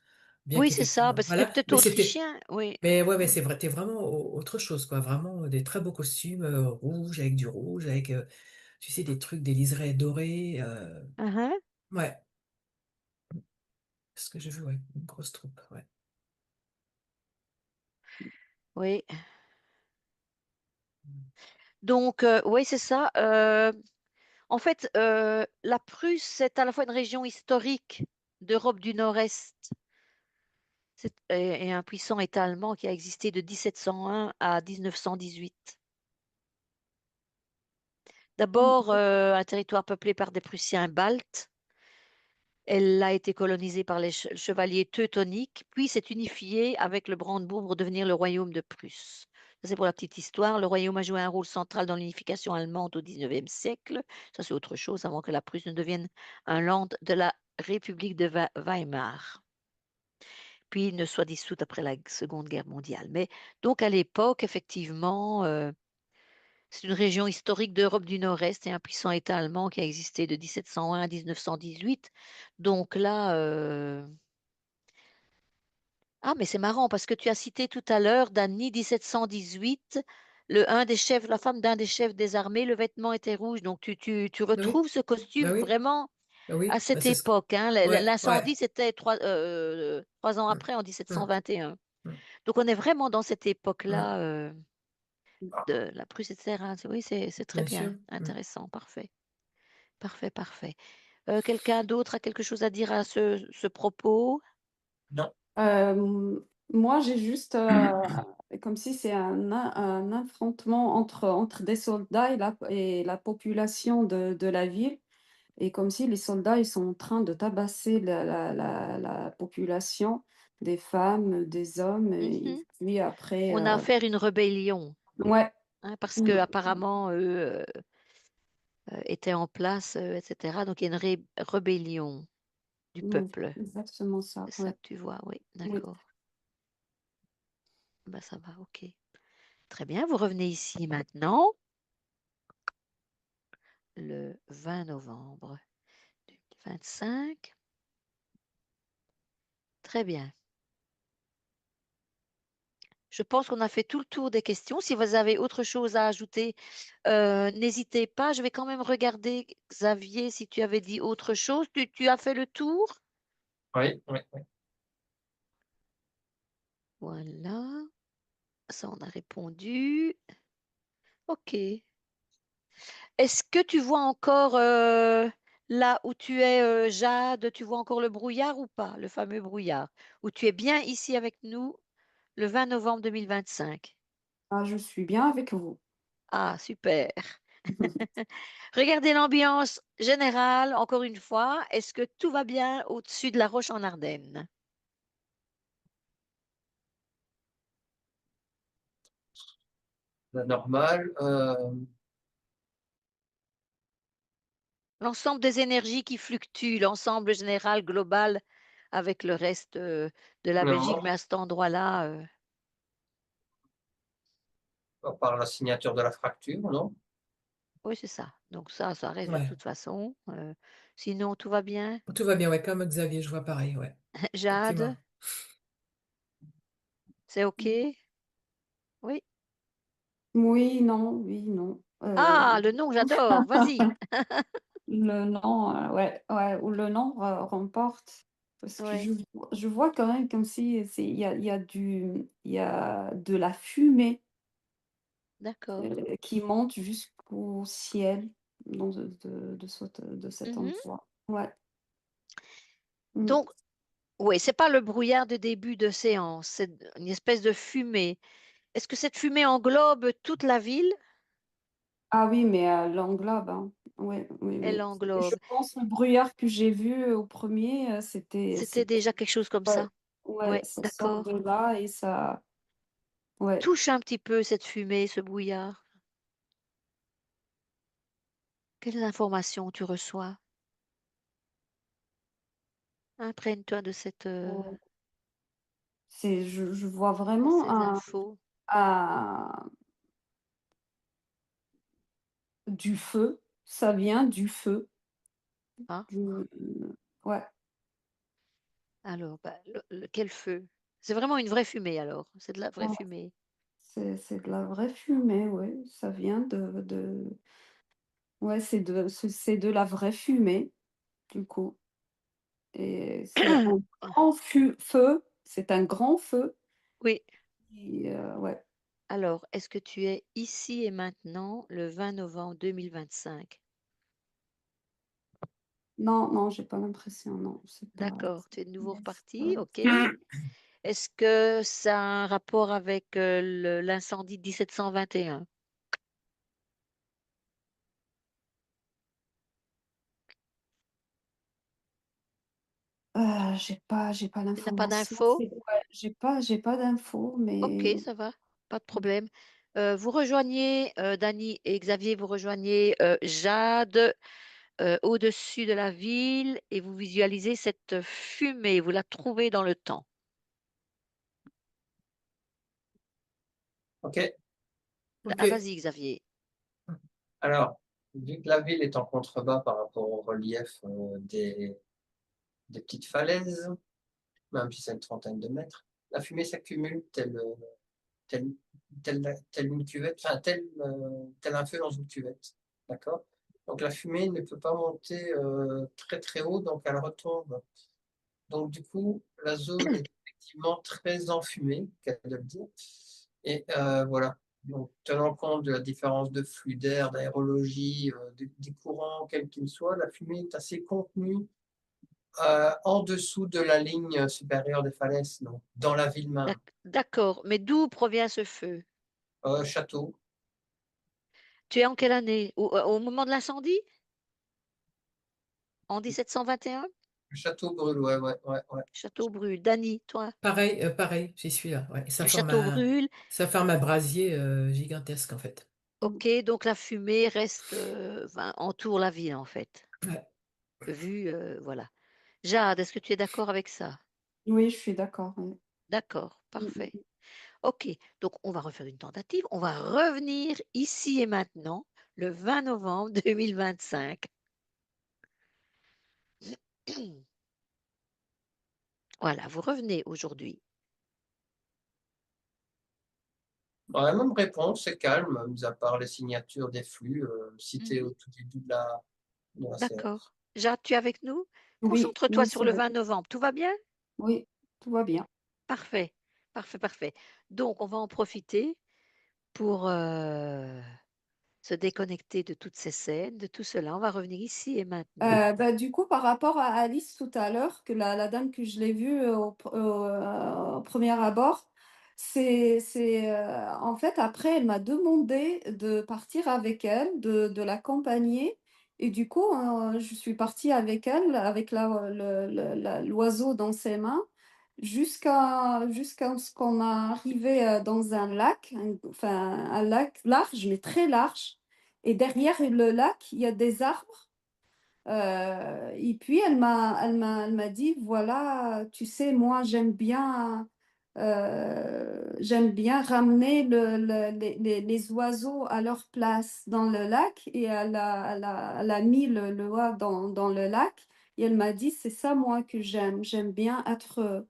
Bien Oui, c'est ça. qu'effectivement, Ben, c'était voilà. peut-être Mais c'était, autrichien. Oui. mais ouais, c'est vrai, t'es vraiment autre chose, quoi. Vraiment des très beaux costumes rouges avec du rouge, avec, tu sais, des trucs, des liserés dorés. Mhm. Ouais, ce que j'ai vu, ouais, une grosse troupe, ouais. Oui. Donc, oui, c'est ça. En fait, la Prusse, c'est à la fois une région historique d'Europe du Nord-Est et un puissant État allemand qui a existé de 1701 à 1918. D'abord, un territoire peuplé par des Prussiens baltes. Elle a été colonisée par les chevaliers teutoniques, puis s'est unifiée avec le Brandebourg pour devenir le royaume de Prusse. Ça, c'est pour la petite histoire. Le royaume a joué un rôle central dans l'unification allemande au XIXe siècle. Ça, c'est autre chose, avant que la Prusse ne devienne un land de la République de Weimar, puis ne soit dissoute après la Seconde Guerre mondiale. Mais donc, à l'époque, effectivement, c'est une région historique d'Europe du Nord-Est et un puissant État allemand qui a existé de 1701 à 1918. Donc là, ah, mais c'est marrant parce que tu as cité tout à l'heure Dany 1718, la femme d'un des chefs des armées, le vêtement était rouge. Donc tu Bah oui, retrouves ce bah costume oui, vraiment bah à oui, bah cette c'est ce que, époque, hein. ouais, L'incendie, ouais. c'était 3 ans Hum, après, en hum, 1721. hum. Donc on est vraiment dans cette Ouais, époque-là de la Prusse, etc. Oui, c'est très bien bien, sûr. Hum. intéressant, parfait. Parfait, parfait. Quelqu'un d'autre a quelque chose à dire à ce propos? non. Moi, j'ai juste, comme si c'est un affrontement entre des soldats et la population de la ville. Et comme si les soldats, ils sont en train de tabasser la population, des femmes, des hommes. Et Mhm. puis après, On a affaire à une rébellion, ouais. hein, parce que Mm, apparemment eux étaient en place, etc. Donc il y a une rébellion du ouais, peuple. exactement ça, C'est ça ouais. que tu vois, oui, Oui. d'accord. Ben, ça va, ok. Très bien, vous revenez ici maintenant, le 20 novembre 2020. 2025. Très bien. Je pense qu'on a fait tout le tour des questions. Si vous avez autre chose à ajouter, n'hésitez pas. Je vais quand même regarder, Xavier, si tu avais dit autre chose. Tu as fait le tour? Oui, oui, oui. Voilà. Ça, on a répondu. OK. Est-ce que tu vois encore là où tu es, Jade, tu vois encore le brouillard ou pas, le fameux brouillard, où tu es bien ici avec nous le 20 novembre 2025? Ah, je suis bien avec vous. Ah, super. Regardez l'ambiance générale, encore une fois. Est-ce que tout va bien au-dessus de la Roche en Ardennes? La normale. L'ensemble des énergies qui fluctuent, l'ensemble général, global, avec le reste de la Belgique, Non, mais à cet endroit-là, à part la signature de la fracture, non? oui, c'est ça. Donc ça reste de Ouais. toute façon. Sinon, tout va bien? Tout va bien, ouais, comme Xavier, je vois pareil, ouais. Jade, Effectivement. c'est OK? Oui. Oui, non, oui, non. Ah, le nom, j'adore. Vas-y. Le nom, ouais, ouais, ou le nom remporte. Parce que Oui, je vois quand même comme si il y a de la fumée d'accord. qui monte jusqu'au ciel de cet Mhm. endroit. Ouais. Mm. Donc, oui, c'est pas le brouillard de début de séance, c'est une espèce de fumée. Est-ce que cette fumée englobe toute la ville? Ah oui, mais l'englobe, hein. Oui, oui, Elle oui. Je englobe. pense le brouillard que j'ai vu au premier, C'était déjà quelque chose comme ouais, ça. ouais, Oui, ça sort de d'accord. là et ça, ouais. Touche un petit peu cette fumée, ce brouillard. Quelles informations tu reçois? Imprègne-toi Je vois de vraiment ces infos. un- du feu. Ça vient du feu. Hein. Du- ouais, Alors, bah, quel feu? C'est vraiment une vraie fumée alors. C'est de la vraie ouais, fumée. c'est de la vraie fumée, ouais. Ça vient ouais, c'est de la vraie fumée, du coup. Et c'est un grand feu. C'est un grand feu. Oui. Et, ouais. Alors, est-ce que tu es ici et maintenant le 20 novembre 2025? Non, non, j'ai pas l'impression, non, c'est pas. D'accord, tu es de nouveau Yes, reparti, ok. Hmm. Est-ce que ça a un rapport avec l'incendie de 1721? J'ai pas Tu n'as pas l'information. d'infos? Ouais, j'ai pas d'infos, Ok, mais ça va, pas de problème. Vous rejoignez, Dany et Xavier, vous rejoignez Jade au-dessus de la ville et vous visualisez cette fumée, vous la trouvez dans le temps. Ok, ok. Ah, vas-y, Xavier. Alors, vu que la ville est en contrebas par rapport au relief des petites falaises, même si c'est une trentaine de mètres, la fumée s'accumule telle, telle une cuvette, enfin, tel un feu dans une cuvette. D'accord? Donc la fumée ne peut pas monter très très haut, donc elle retombe. Donc du coup, la zone est effectivement très enfumée, qu'elle de le dire. Et voilà. Donc, tenant compte de la différence de flux d'air, d'aérologie, des courants, quels qu'ils soient, la fumée est assez contenue en dessous de la ligne supérieure des falaises, donc dans la ville même. D'accord, mais d'où provient ce feu? Château, Tu es en quelle année? Au moment de l'incendie? En 1721? le château brûle, ouais, ouais, ouais, ouais. Château brûle. Dany, toi? Pareil, pareil, j'y suis là. Ouais. Le château brûle. Ça forme un brasier gigantesque, en fait. mm, Ok, donc la fumée reste, entoure la ville en fait. Ouais. Voilà. Jade, est-ce que tu es d'accord avec ça? oui, je suis d'accord. Oui. D'accord, Mm, parfait. mm. Ok, donc on va refaire une tentative. On va revenir ici et maintenant, le 20 novembre 2025. Voilà, vous revenez aujourd'hui. Bon, la même réponse, c'est calme, mis à part les signatures des flux cités Mhm. au tout début de la séance. D'accord. Jade, tu es avec nous? Oui, Concentre-toi oui, sur c'est le bon. 20 novembre. Tout va bien? Oui, tout va bien. Parfait, parfait, parfait. Donc, on va en profiter pour se déconnecter de toutes ces scènes, de tout cela. On va revenir ici et maintenant. Bah, du coup, par rapport à Alice tout à l'heure, que la dame que je l'ai vue au premier abord, en fait, après, elle m'a demandé de partir avec elle, de l'accompagner. Et du coup, je suis partie avec elle, avec l'oiseau dans ses mains, jusqu'à ce qu'on arrive dans un lac, enfin, un lac large, mais très large. Et derrière le lac, il y a des arbres. Et puis elle m'a dit, voilà, tu sais, moi j'aime bien ramener les oiseaux à leur place dans le lac et elle a mis le doigt dans le lac et elle m'a dit, c'est ça moi que j'aime. J'aime bien être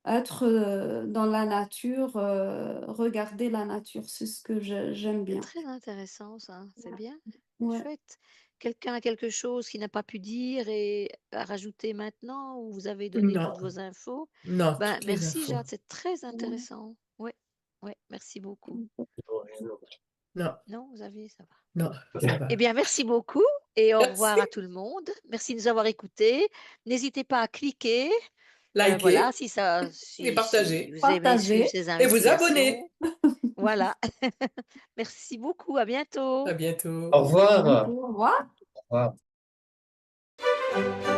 dans la nature, regarder la nature, c'est ce que j'aime C'est bien. très intéressant, ça. C'est bien, c'est Ouais. chouette. Quelqu'un a quelque chose qu'il n'a pas pu dire et à rajouter maintenant, ou vous avez donné Non, toutes vos infos? non, Ben, toutes les merci, infos. Jade, c'est très intéressant. Oui, oui, merci beaucoup. Non, Non, vous avez, ça va. non, ça va. Eh bien, merci beaucoup et au Merci. revoir à tout le monde. Merci de nous avoir écoutés. N'hésitez pas à cliquer. Voilà, Likez et si partagez. vous aimez suivre Partagez. ces Et vous abonnez. investigations. Voilà. Merci beaucoup. À bientôt. À bientôt. Au revoir. Au revoir. Au revoir.